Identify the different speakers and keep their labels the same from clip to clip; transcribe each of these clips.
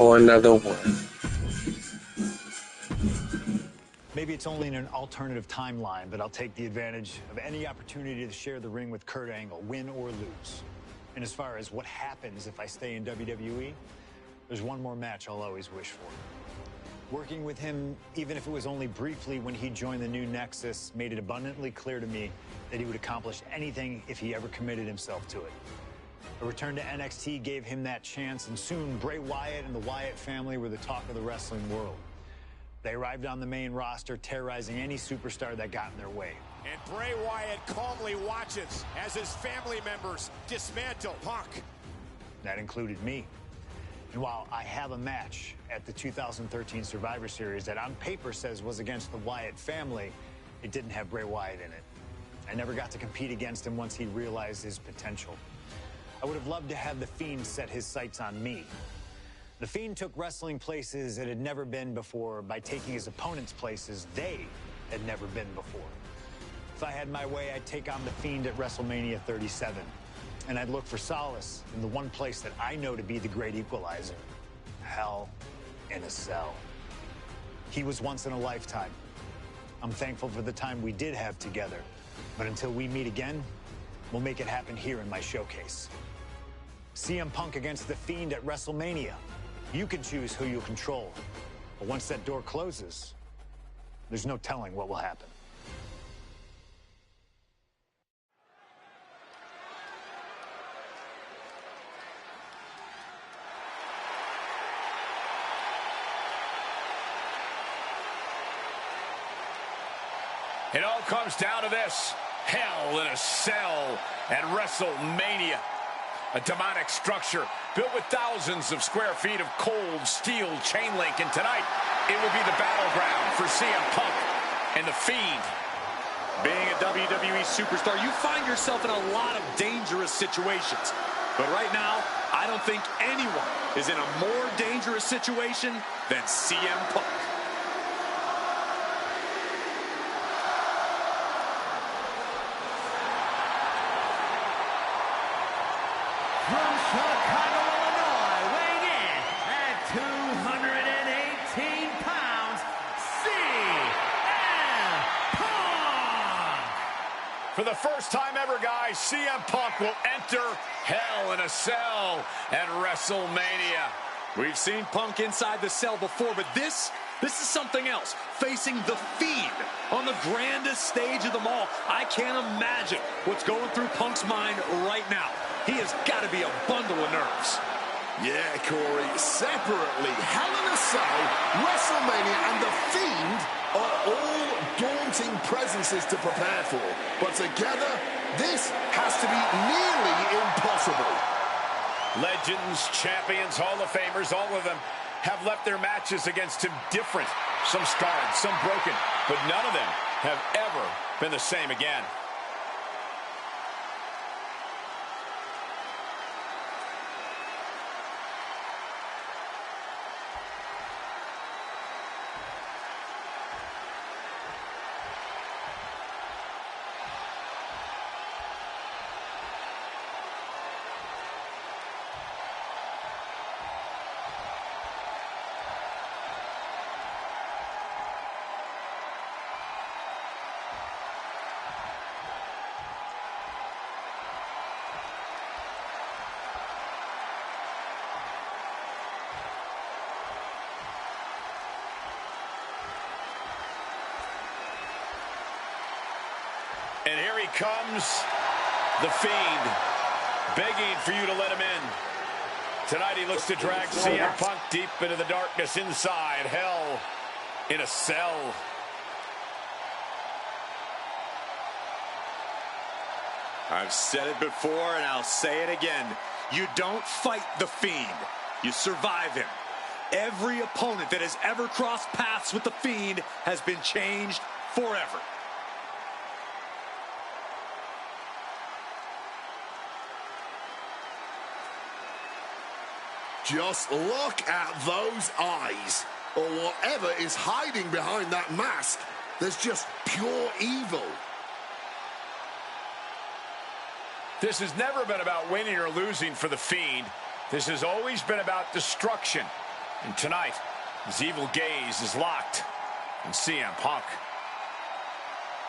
Speaker 1: for another one.
Speaker 2: Maybe it's only in an alternative timeline, but I'll take the advantage of any opportunity to share the ring with Kurt Angle, win or lose. And as far as what happens if I stay in WWE, there's one more match I'll always wish for. Working with him, even if it was only briefly when he joined the new Nexus, made it abundantly clear to me that he would accomplish anything if he ever committed himself to it. A return to NXT gave him that chance, and soon Bray Wyatt and the Wyatt family were the talk of the wrestling world. They arrived on the main roster, terrorizing any superstar that got in their way.
Speaker 3: And Bray Wyatt calmly watches as his family members dismantle Punk.
Speaker 2: That included me. And while I have a match at the 2013 Survivor Series that on paper says was against the Wyatt family, it didn't have Bray Wyatt in it. I never got to compete against him once he realized his potential. I would have loved to have The Fiend set his sights on me. The Fiend took wrestling places it had never been before by taking his opponents places they had never been before. If I had my way, I'd take on The Fiend at WrestleMania 37. And I'd look for solace in the one place that I know to be the great equalizer. Hell in a Cell. He was once in a lifetime. I'm thankful for the time we did have together. But until we meet again, we'll make it happen here in my showcase. CM Punk against The Fiend at WrestleMania. You can choose who you'll control. But once that door closes, there's no telling what will happen.
Speaker 4: It all comes down to this: Hell in a Cell at WrestleMania. A demonic structure built with thousands of square feet of cold steel chain link. And tonight, it will be the battleground for CM Punk and The Fiend.
Speaker 5: Being a WWE superstar, you find yourself in a lot of dangerous situations. But right now, I don't think anyone is in a more dangerous situation than CM Punk.
Speaker 6: From Chicago, Illinois, weighing in at 218 pounds, CM Punk!
Speaker 4: For the first time ever, guys, CM Punk will enter Hell in a Cell at WrestleMania.
Speaker 5: We've seen Punk inside the cell before, but this is something else. Facing The Fiend on the grandest stage of them all. I can't imagine what's going through Punk's mind right now. He has got to be a bundle of nerves.
Speaker 7: Yeah, Corey. Separately, Hell in a Cell, WrestleMania, and The Fiend are all daunting presences to prepare for. But together, this has to be nearly impossible.
Speaker 4: Legends, champions, Hall of Famers, all of them have left their matches against him different. Some scarred, some broken, but none of them have ever been the same again. And here he comes, The Fiend, begging for you to let him in. Tonight he looks to drag CM Punk deep into the darkness inside Hell in a Cell.
Speaker 5: I've said it before and I'll say it again. You don't fight The Fiend. You survive him. Every opponent that has ever crossed paths with The Fiend has been changed forever.
Speaker 7: Just look at those eyes, or whatever is hiding behind that mask. There's just pure evil.
Speaker 4: This has never been about winning or losing for The Fiend. This has always been about destruction. And tonight, his evil gaze is locked on CM Punk.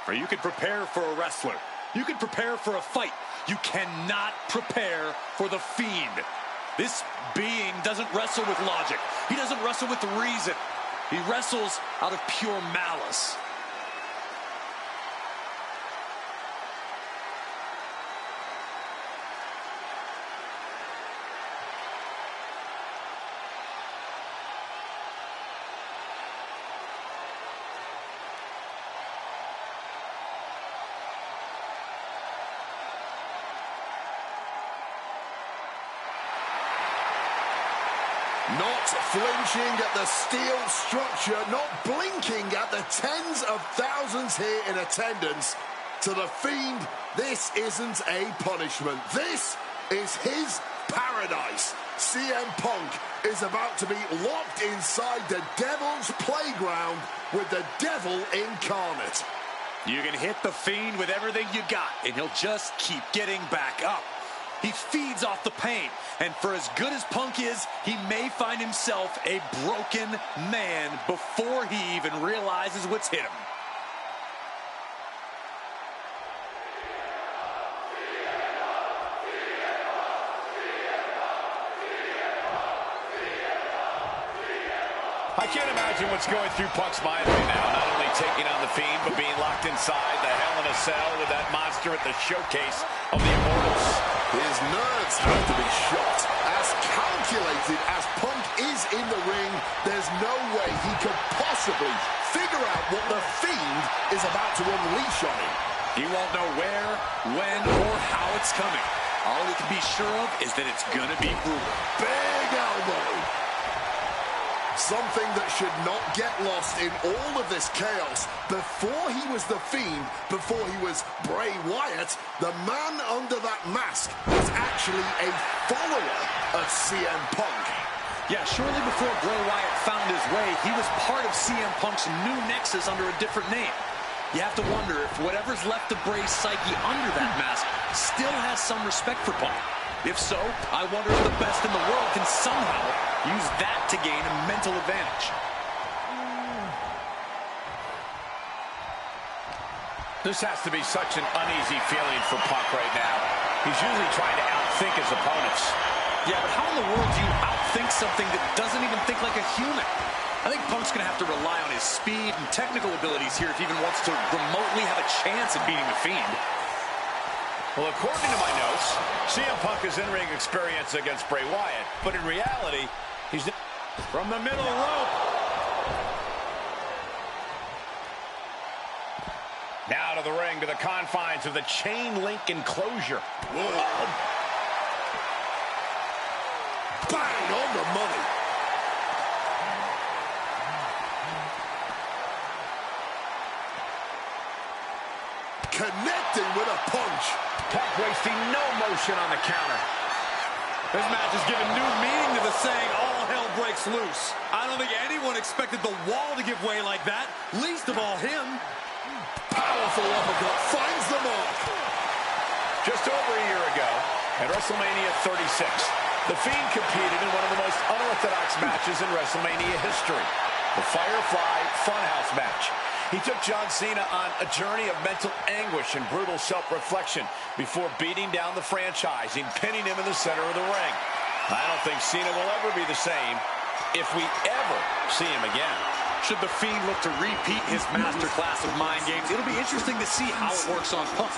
Speaker 5: Or you can prepare for a wrestler. You can prepare for a fight. You cannot prepare for the Fiend. This being doesn't wrestle with logic. He doesn't wrestle with reason. He wrestles out of pure malice.
Speaker 7: Not flinching at the steel structure, not blinking at the tens of thousands here in attendance. To the Fiend, this isn't a punishment. This is his paradise. CM Punk is about to be locked inside the Devil's playground with the Devil incarnate.
Speaker 5: You can hit the Fiend with everything you got, and he'll just keep getting back up. He feeds off the pain, and for as good as Punk is, he may find himself a broken man before he even realizes what's hit him.
Speaker 4: I can't imagine what's going through Punk's mind right now. Not only taking on the Fiend, but being locked inside the Hell in a Cell with that monster at the showcase of the Immortals.
Speaker 7: His nerves have to be shot. As calculated as Punk is in the ring, there's no way he could possibly figure out what the Fiend is about to unleash on him.
Speaker 5: He won't know where, when, or how it's coming. All he can be sure of is that it's gonna be brutal.
Speaker 7: Big elbow. Something that should not get lost in all of this chaos. Before he was the Fiend, before he was Bray Wyatt, the man under that mask was actually a follower of CM Punk.
Speaker 5: Yeah, shortly before Bray Wyatt found his way, he was part of CM Punk's new nexus under a different name. You have to wonder if whatever's left of Bray's psyche under that mask still has some respect for Punk. If so, I wonder if the best in the world can somehow use that to gain a mental advantage.
Speaker 4: This has to be such an uneasy feeling for Punk right now. He's usually trying to outthink his opponents.
Speaker 5: Yeah, but how in the world do you outthink something that doesn't even think like a human? I think Punk's going to have to rely on his speed and technical abilities here if he even wants to remotely have a chance at beating the Fiend.
Speaker 4: Well, according to my notes, CM Punk has in-ring experience against Bray Wyatt, but in reality, he's from the middle rope. Now to the ring, to the confines of the chain link enclosure.
Speaker 7: Whoa. Bang on the money. Connecting with a punch.
Speaker 4: Punk wasting no motion on the counter.
Speaker 5: This match has given new meaning to the saying, all hell breaks loose. I don't think anyone expected the wall to give way like that, least of all him.
Speaker 7: Powerful uppercut finds the mark.
Speaker 4: Just over a year ago, at WrestleMania 36, The Fiend competed in one of the most unorthodox matches in WrestleMania history, the Firefly Funhouse match. He took John Cena on a journey of mental anguish and brutal self-reflection before beating down the franchise and pinning him in the center of the ring. I don't think Cena will ever be the same if we ever see him again.
Speaker 5: Should the Fiend look to repeat his masterclass of mind games, it'll be interesting to see how it works on Punk.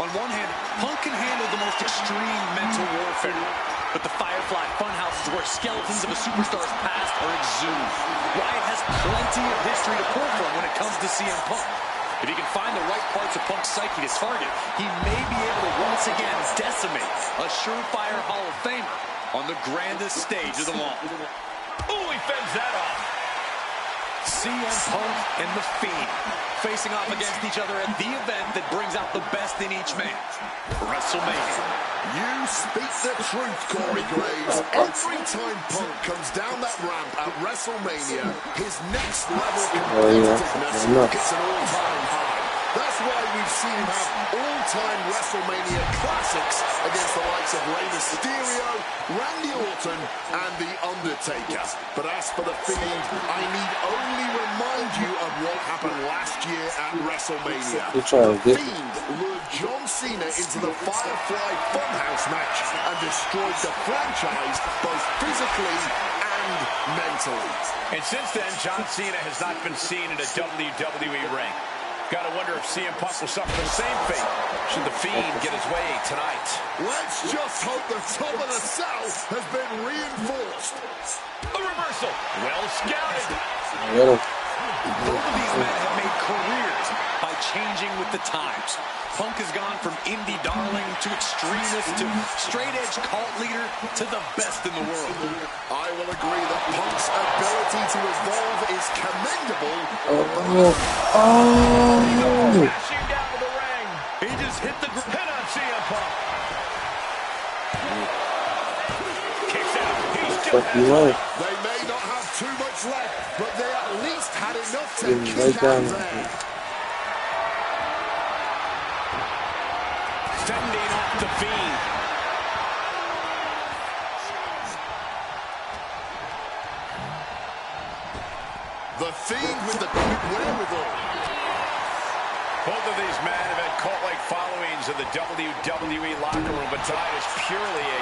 Speaker 5: On one hand, Punk can handle the most extreme mental warfare, but the Firefly Funhouse is where skeletons of a superstar's past are exhumed. Wyatt has plenty of history to pull from when it comes to CM Punk. If he can find the right parts of Punk's psyche to target, he may be able to once again decimate a surefire Hall of Famer on the grandest stage of them all.
Speaker 4: Ooh, he fends that off.
Speaker 5: CM Punk and The Fiend facing off against each other at the event that brings out the best in each man, WrestleMania.
Speaker 7: You speak the truth, Corey Graves. Every time Punk comes down that ramp at WrestleMania, his next level competitiveness hits an all-time high. That's why we've seen him have all-time WrestleMania classics against the likes of Rey Mysterio, Randy Orton, and The Undertaker. But as for The Fiend, I need only remind you of what happened last year at WrestleMania. The Fiend lured John Cena into the Firefly Funhouse match and destroyed the franchise both physically and mentally.
Speaker 4: And since then, John Cena has not been seen in a WWE ring. Got to wonder if CM Punk will suffer the same fate should The Fiend get his way tonight.
Speaker 7: Let's just hope the top of the cell has been reinforced.
Speaker 4: A reversal. Well scouted.
Speaker 5: Both of these men have made careers by changing with the times. Punk has gone from indie darling to extremist to straight-edge cult leader to the best in the world.
Speaker 7: I will agree that Punk's ability to evolve is commendable.
Speaker 4: Crashing down to the ring.
Speaker 5: He just hit the
Speaker 4: Hit on CM Punk. Kicks out. He's still
Speaker 7: They may not have too much left, but they at least had enough to kick out there.
Speaker 4: fending off The Fiend.
Speaker 7: The Fiend with the quick wherewithal.
Speaker 4: Both of these men have had cult-like followings in the WWE locker room, but tonight is purely a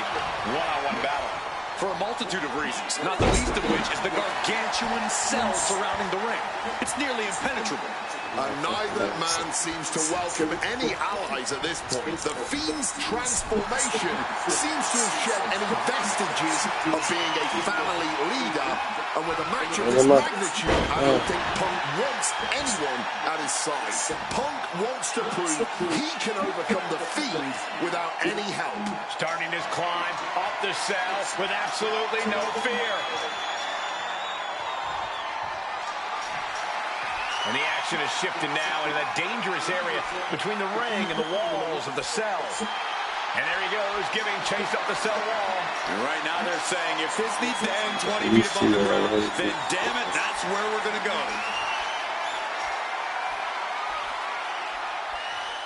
Speaker 4: one-on-one battle.
Speaker 5: For a multitude of reasons, not the least of which is the gargantuan cell surrounding the ring. It's nearly impenetrable.
Speaker 7: And neither man seems to welcome any allies at this point. The Fiend's transformation seems to have shed any vestiges of being a family leader. And with a match of this magnitude, I don't think Punk wants anyone at his side. Punk wants to prove he can overcome The Fiend without any help.
Speaker 4: Starting his climb up the cell with absolutely no fear. And the action has shifted now into that dangerous area between the ring and the walls of the cell. And there he goes, giving chase up the cell wall.
Speaker 5: And right now they're saying if this needs to end 20 feet above the ground, then damn it, that's where we're going to go.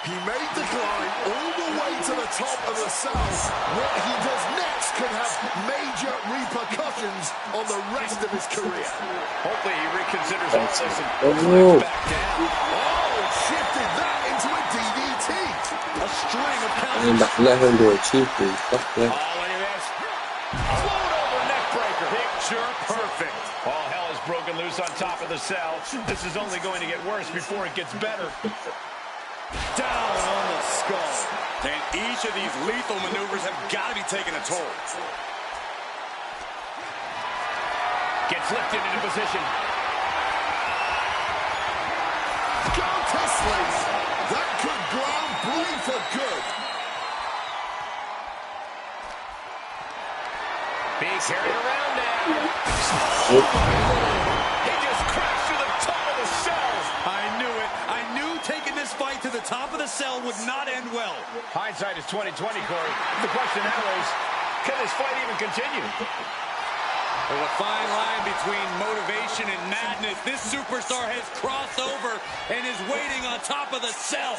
Speaker 7: He made the climb all the way to the top of the cell. What he does next could have major repercussions on the rest of his career.
Speaker 4: Hopefully he reconsiders all this and climbs back down.
Speaker 7: Oh, shifted that into a DDT.
Speaker 5: A string of counters.
Speaker 1: Let him do it cheaply. Fuck
Speaker 4: Oh,
Speaker 1: that.
Speaker 4: look at this. Float over neck breaker. Picture perfect. All hell is broken loose on top of the cell. This is only going to get worse before it gets better.
Speaker 5: Down on the skull. And each of these lethal maneuvers have got to be taking a toll.
Speaker 4: Gets lifted into position.
Speaker 7: Go Tesla. That could ground Bray for good.
Speaker 4: Being carried around now. He just crashed through the top of the cell.
Speaker 5: I knew it. I knew taking this fight to the top of the cell would not end well.
Speaker 4: Hindsight is 20/20, Corey. The question now is, can this fight even continue?
Speaker 5: There's a fine line between motivation and madness. This superstar has crossed over and is waiting on top of the cell.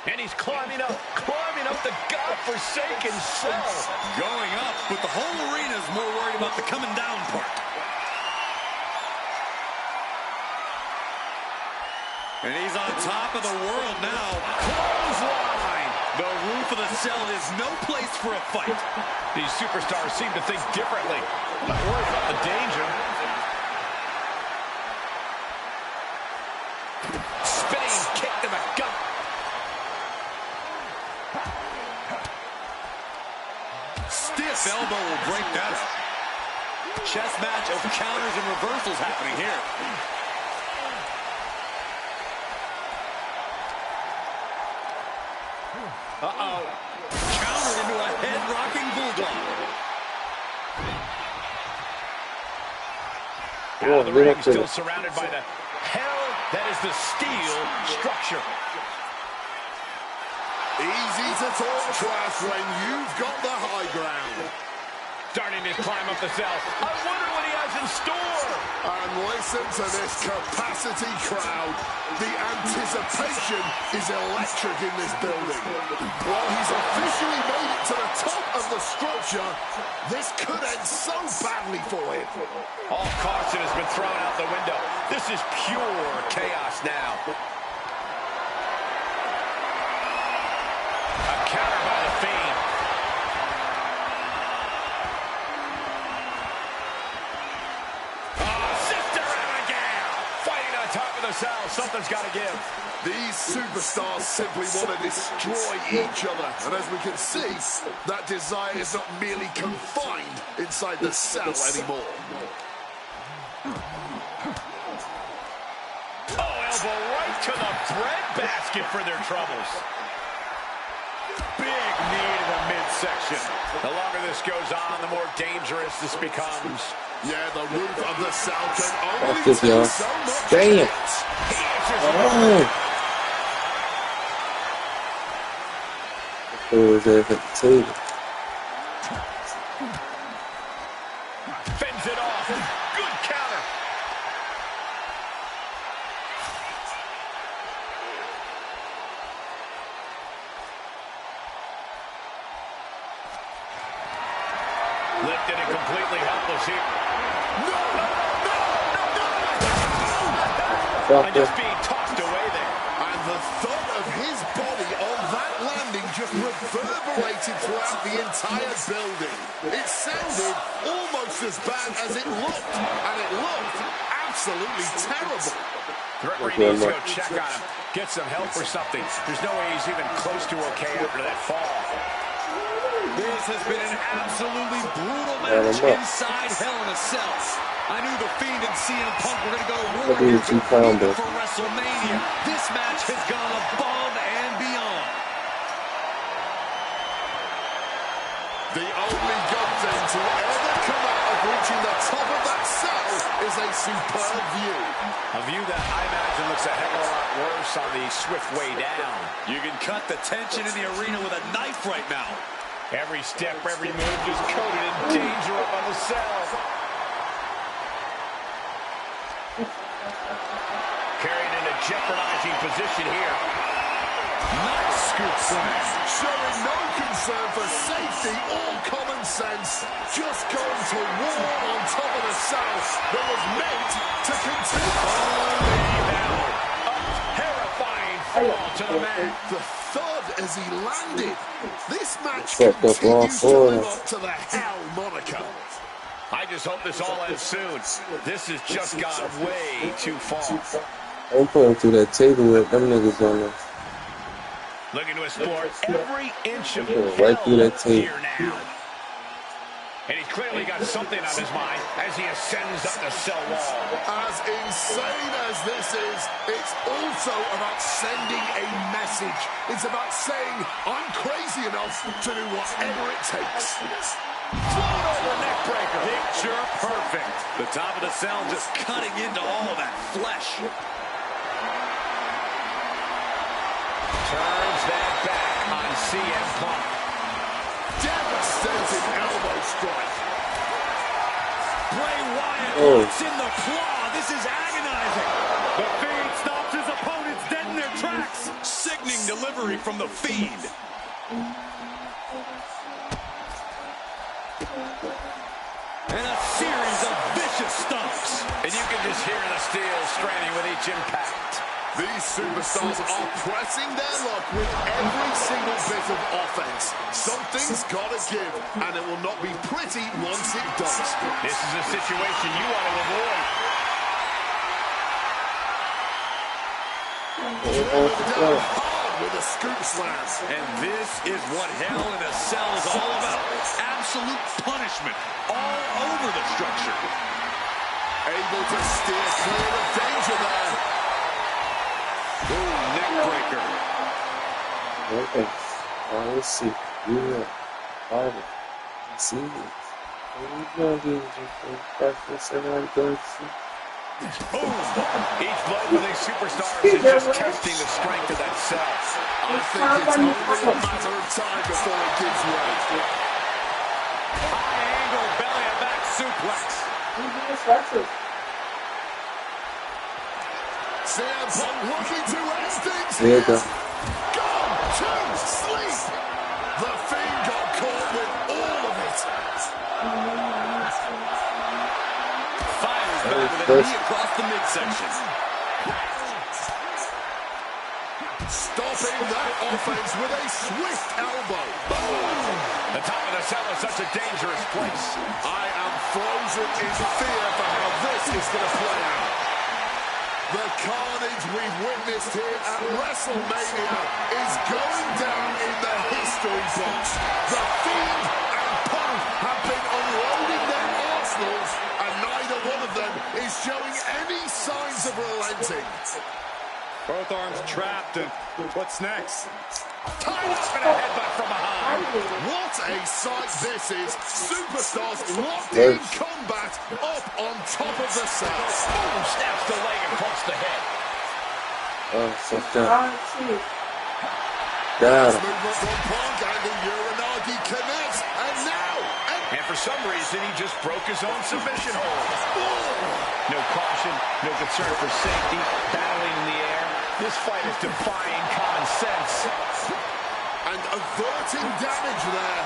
Speaker 4: And he's climbing up the godforsaken cell.
Speaker 5: Going up, but the whole arena's more worried about the coming down part. And he's on top of the world now.
Speaker 4: Clothesline.
Speaker 5: The roof of the cell is no place for a fight.
Speaker 4: These superstars seem to think differently. Not worried about the danger. Spinning kick to the gut.
Speaker 5: Stiff elbow will break that up. Chess match of counters and reversals happening here. Uh-oh. Countered into a head-rocking bulldog.
Speaker 4: Now the ring still surrounded by the hell that is the steel structure.
Speaker 7: Easy to talk trash when you've got the high ground.
Speaker 4: Starting his climb up the cell. I wonder what he has in store.
Speaker 7: And listen to this capacity crowd. The anticipation is electric in this building. While he's officially made it to the top of the structure, this could end so badly for him.
Speaker 4: All caution has been thrown out the window. This is pure chaos now. A counter by the Fiend. Cell. Something's got to give.
Speaker 7: These superstars simply want to destroy each other. And as we can see, that desire is not merely confined inside the cell anymore.
Speaker 4: Oh, elbow right to the breadbasket for their troubles. Big knee to the midsection. The longer this goes on, the more dangerous this becomes.
Speaker 7: Yeah, the roof of the cell can only
Speaker 1: This,
Speaker 7: take
Speaker 1: y'all.
Speaker 7: so much.
Speaker 1: Damn. Oh, there's a table.
Speaker 4: Fends it off. Good counter. Lifted and completely helpless here. And just being tossed away there.
Speaker 7: And the thud of his body on that landing just reverberated throughout the entire building. It sounded almost as bad as it looked. And it looked absolutely terrible.
Speaker 4: The referee needs to go check on him. Get some help or something. There's no way he's even close to okay after that fall.
Speaker 5: This has been an absolutely brutal match inside Hell in a Cell. I knew the Fiend and CM Punk were going to go war here for WrestleMania. This match has gone above and beyond.
Speaker 7: The only good thing to ever come out of reaching the top of that cell is a superb view.
Speaker 4: A view that I imagine looks a heck of a lot worse on the swift way down.
Speaker 5: You can cut the tension in the arena with a knife right now.
Speaker 4: Every step, every move just coated in danger up on the cell. Carried in a jeopardizing position here.
Speaker 5: Nice scoop slam.
Speaker 7: Showing no concern for safety or common sense. Just going to war on top of the cell that was meant to continue.
Speaker 4: A terrifying fall to the mat.
Speaker 7: The thud as he landed. This match
Speaker 1: Fucked up all
Speaker 7: continues to
Speaker 1: four.
Speaker 7: live up to the Hell moniker.
Speaker 4: I just hope this all ends soon. This has just gone way too far.
Speaker 1: I'm putting through that table with them niggas on there.
Speaker 4: Looking to explore every inch of
Speaker 1: Right through
Speaker 4: hell
Speaker 1: that tape.
Speaker 4: here now. And he's clearly got something on his mind as he ascends up the cell wall.
Speaker 7: As insane as this is, it's also about sending a message. It's about saying, I'm crazy enough to do whatever it takes.
Speaker 4: Float over neck breaker.
Speaker 5: Picture perfect. The top of the cell just cutting into all of that flesh.
Speaker 4: Turns that back on CM Punk.
Speaker 7: Devastating elbow strike.
Speaker 5: Bray Wyatt locks in the claw. This is agonizing. The Fiend stops his opponents dead in their tracks. Sickening delivery from the Fiend. And a series of vicious stomps.
Speaker 4: And you can just hear the steel straining with each impact.
Speaker 7: These superstars are pressing their luck with every single bit of offense. Something's got to give, and it will not be pretty once it does.
Speaker 4: This is a situation you want to avoid.
Speaker 7: Down hard with a scoop slam.
Speaker 5: And this is what Hell in a Cell is all about. Absolute punishment all over the structure.
Speaker 7: Able to steer clear of danger there.
Speaker 5: Ooh, neck breaker.
Speaker 1: Okay. Let's see. Yeah. All right. Let's see. What are you going to do? Practice everyone going to see.
Speaker 4: Boom! Each blow for these superstars is just testing the strength of that cell.
Speaker 7: I think it's only a matter of time before it gives way.
Speaker 5: High angle
Speaker 7: CM Punk looking to end things.
Speaker 1: There you go.
Speaker 7: Gone to sleep. The Fiend got caught with all of it.
Speaker 5: Fires back with a knee across the midsection.
Speaker 7: Stopping that offense with a swift elbow.
Speaker 4: Boom! The top of the cell is such a dangerous place.
Speaker 7: I am frozen in fear for how this is going to play out. The carnage we've witnessed here at WrestleMania is going down in the history books. The Fiend and Punk have been unloading their arsenals, and neither one of them is showing any signs of relenting.
Speaker 5: Both arms trapped, and what's next?
Speaker 4: Tied up in a headbutt from behind.
Speaker 7: What a sight this is. Superstars locked in combat up on top of the cell.
Speaker 4: Boom! Snaps the leg across the head.
Speaker 1: Oh, fucked up. Got him.
Speaker 7: Movement from Punk and the Uranagi connects. And now...
Speaker 4: And for some reason, he just broke his own submission hold. No caution, no concern for safety, battling in the air. This fight is defying common sense.
Speaker 7: And averting damage there.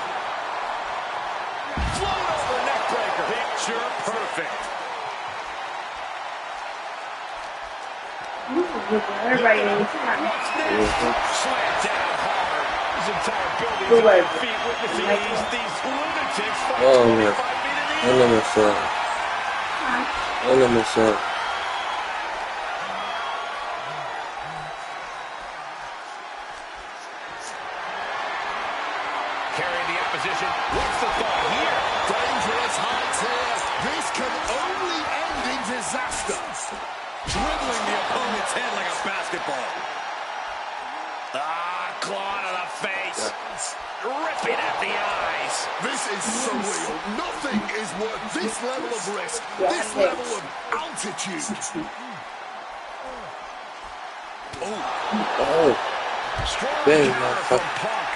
Speaker 4: Float over neckbreaker. Picture perfect.
Speaker 8: Everybody needs time.
Speaker 4: Slammed down hard. His entire building is on their feet witnessing these lunatics fight 25 feet in the air.
Speaker 1: I know myself. I know myself.
Speaker 4: Carrying the opposition. What's the thought here?
Speaker 7: Dangerous heights here. This can only end in disaster.
Speaker 5: Dribbling the opponent's head like a basketball.
Speaker 4: Claw to the face. Ripping at the eyes.
Speaker 7: This is surreal. Nothing is worth this level of risk, this level of altitude.
Speaker 1: Oh.
Speaker 4: Strong
Speaker 1: Dang,
Speaker 4: counter
Speaker 1: fuck.
Speaker 4: from Punk.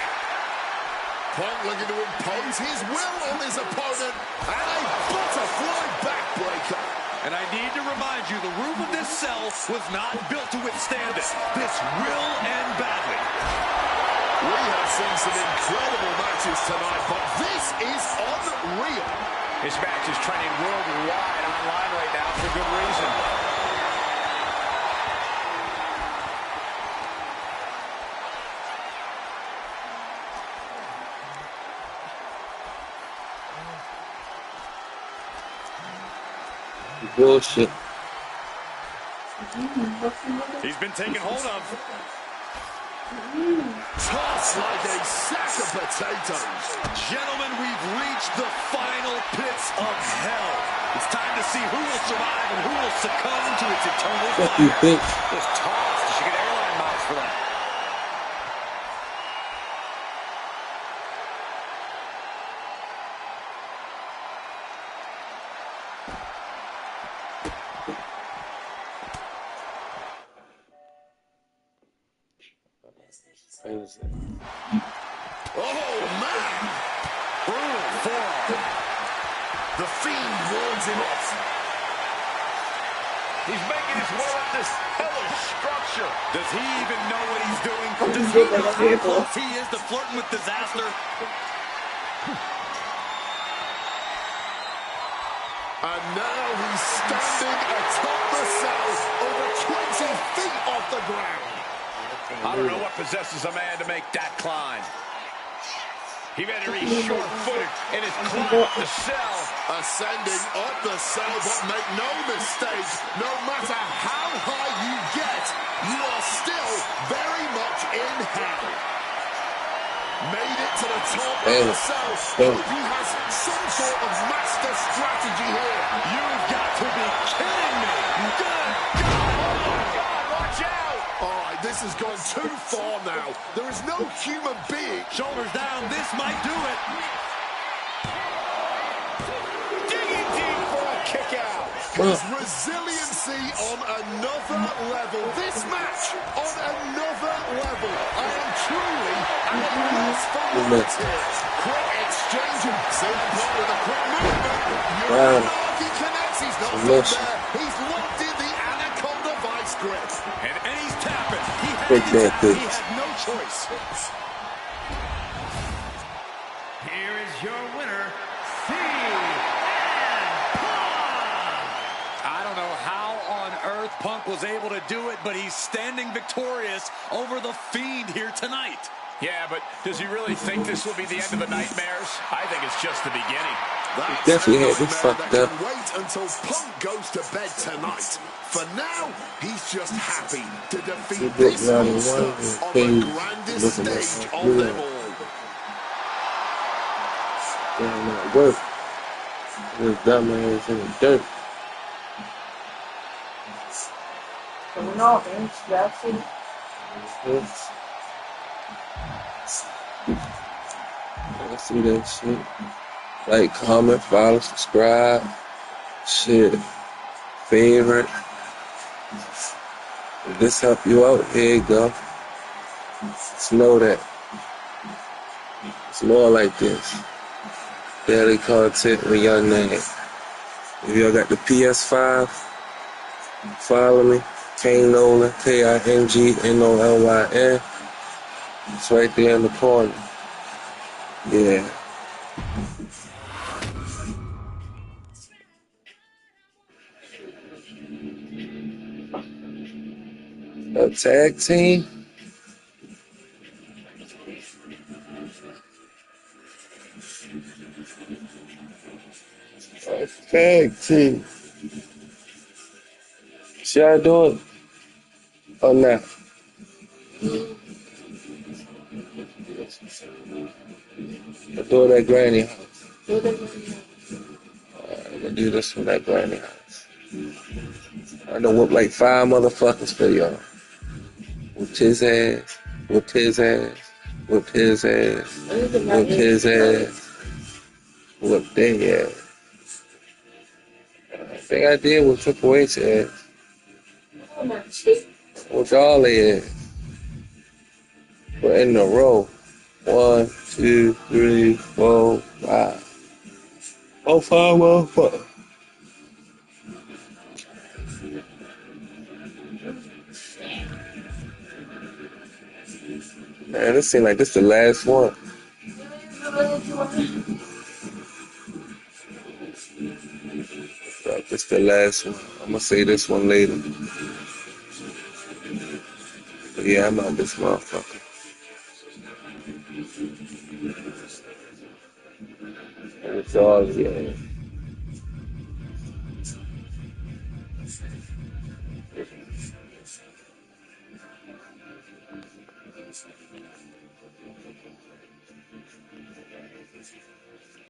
Speaker 7: Punk looking to impose his will on his opponent, and a butterfly backbreaker.
Speaker 5: And I need to remind you, the roof of this cell was not built to withstand it. This will end badly.
Speaker 7: We have seen some incredible matches tonight, but this is unreal.
Speaker 4: This match is trending worldwide online right now for good reason.
Speaker 1: Bullshit.
Speaker 5: He's been taken hold of.
Speaker 7: Tossed like a sack of potatoes.
Speaker 5: Gentlemen, we've reached the final pits of hell. It's time to see who will survive and who will succumb to its eternal
Speaker 1: Fuck you,
Speaker 5: fire.
Speaker 1: bitch.
Speaker 4: Just tossed. You should get airline miles for that.
Speaker 1: Crazy.
Speaker 7: Oh, man!
Speaker 5: Brutal forearm.
Speaker 7: The Fiend warns him off.
Speaker 4: He's making his way up this hellish structure.
Speaker 5: Does he even know what he's doing? Does he know how close he is to flirting with disaster?
Speaker 7: And now he's standing atop the cell, over 20 feet off the ground.
Speaker 4: I don't know what possesses a man to make that climb. He better be short-footed in his climb up the cell.
Speaker 7: Ascending up the cell, but make no mistake, no matter how high you get, you are still very much in hell. Made it to the top of the cell. He has some sort of master strategy here.
Speaker 5: You've got to be kidding me.
Speaker 7: Good God!
Speaker 4: Oh, my God, watch out!
Speaker 7: All right, this has gone too far now. There is no human being.
Speaker 5: Shoulders down, this might do it.
Speaker 4: Digging deep for a kick out.
Speaker 7: His resiliency on another level. This match on another level. I am truly at a loss for words here. Quick exchange. CM Punk with a quick movement. Uranagi connects
Speaker 1: mission.
Speaker 7: He's locked in the Anaconda vice grip.
Speaker 5: And he's tapping.
Speaker 1: Big man,
Speaker 5: He
Speaker 1: big.
Speaker 5: had no choice.
Speaker 6: Here is your winner, CM Punk.
Speaker 5: I don't know how on earth Punk was able to do it, but he's standing victorious over the Fiend here tonight.
Speaker 4: Yeah, but does he really think this will be the end of the nightmares? I think it's just the beginning.
Speaker 7: That's
Speaker 1: Definitely
Speaker 7: a
Speaker 1: had me
Speaker 7: nightmare
Speaker 1: fucked
Speaker 7: that
Speaker 1: up.
Speaker 7: can wait until Punk goes to bed tonight. For now, he's just happy to defeat
Speaker 1: He
Speaker 7: this
Speaker 1: looked like
Speaker 7: monster
Speaker 1: one
Speaker 7: on
Speaker 1: thing
Speaker 7: the grandest
Speaker 1: looking like
Speaker 7: stage
Speaker 1: a
Speaker 7: of them
Speaker 1: hero.
Speaker 7: all.
Speaker 1: Damn, not work. This dumbass in the dirt.
Speaker 8: Coming off, man. That's it.
Speaker 1: I see that shit. Like, comment, follow, subscribe. Shit. Favorite. If this help you out, here you go. Just know that. It's more like this. Daily content with your name. If y'all got the PS5, follow me. Kane Nolan, KINGNOLYN. It's right there in the corner. Yeah. A tag team? A tag team. Should I do it or not? I'll do it at Granny house. I'm gonna do this one at Granny house. I done whooped like 5 motherfuckers for y'all. Whooped his ass, whooped his ass, whooped his ass, whooped his ass, whooped their ass. I think I did with Triple H's ass. Whooped all their ass. But in a row. 1, 2, 3, 4, 5. 4, 5 motherfuckers. Man, this seems like this the last one. This the last one. I'm gonna say this one later. But yeah, I'm out this motherfucker. And it's all, yeah.